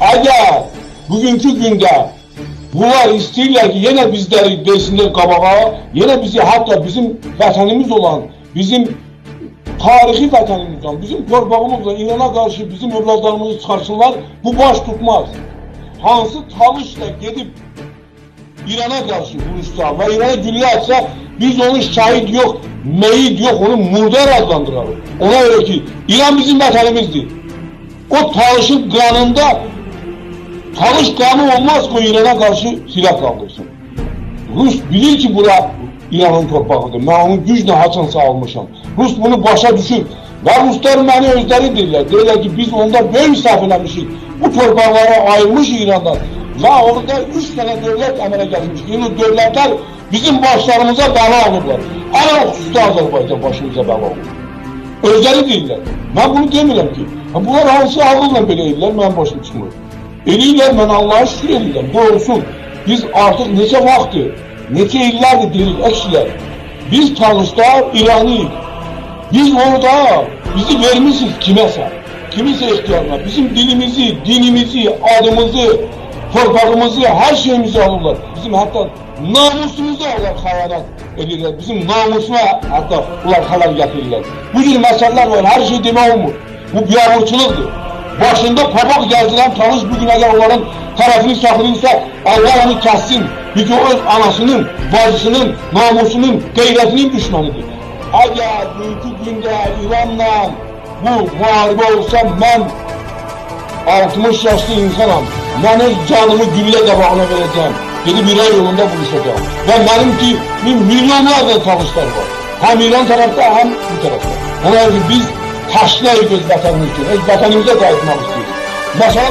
Eğer bugünkü günde bunlar istiyorlar ki yine bizleri desinler qabağa, yine bizi hatta bizim vatanımız olan, bizim tarihi vatanımız olan, bizim torpağımızla İrana karşı bizim evlatlarımızı çıkarsınlar, bu baş tutmaz. Hansı Talışla gidip İrana karşı vuruşsa ve İran'a güllə atsa, biz onu şahit yok, meyit yok, onu murdar adlandıralım. Ona göre ki İran bizim vatanımızdır. O Talış'ın kanında Talış kanı olmaz ki İran'a karşı silah kaldırsın. Rus bilir ki bura İran'ın torpağıdır. Ben onu güclə haçan sağılmışam. Rus bunu başa düşür. Ve Ruslar beni özleri deyirlər. Deyirlər ki biz onda böyük səhv eləmişik. Bu torpaqlara ayırmış İran'dan. Ve orada 3 tane devlet əmələ gəlmiş. Yeni devletler bizim başlarımıza bəla olurlar. En xüsusi Azərbaycan başımıza bəla olur. Özleri deyirlər. Ben bunu demirəm ki. Bunlar hansı ağılla belə edirlər, mənim başım çıxmır. Eləyirlər, mən Allah'a şükür eləyirəm. Bu olsun. Biz artıq neçə vaxtdır, neçə illərdir deyirik, əksilər. Biz Talışlar İranlıyıq. Biz orada bizi vermişiz kiməsə. Kimisə ihtiyarına. Bizim dilimizi, dinimizi, adımızı, torpağımızı, her şeyimizi alırlar. Bizim hatta namusumuzu alırlar, xəyanət edirlər. Bizim namusuna hatta bunlar xələl gətirirlər. Bu cür məsələlər var, her şey demək olmur. Bu biabırçılıqdır. Başında papaq gəzdirən Talış bugün əgər onların tərəfini saxlayırsa, Allah onu kəssin. Çünki o öz anasının, bacısının, namusunun, qeyrətinin düşmənidir. Əgər bugünkü gündə İranla bu müharibə olsa, mən 60 yaşlı insanam. Mən öz canımı güllə qabağına verəcəm. Gedib İran yolunda buluşacağım. Və mənim ki, milyonlarla Talışlar var. Həm İran tərəfdə, həm bu tərəfdə. Ona görə biz taşlayıq öz vətanımız üçün, öz vətanımıza qayıtmaq istiyoruz. Məsələ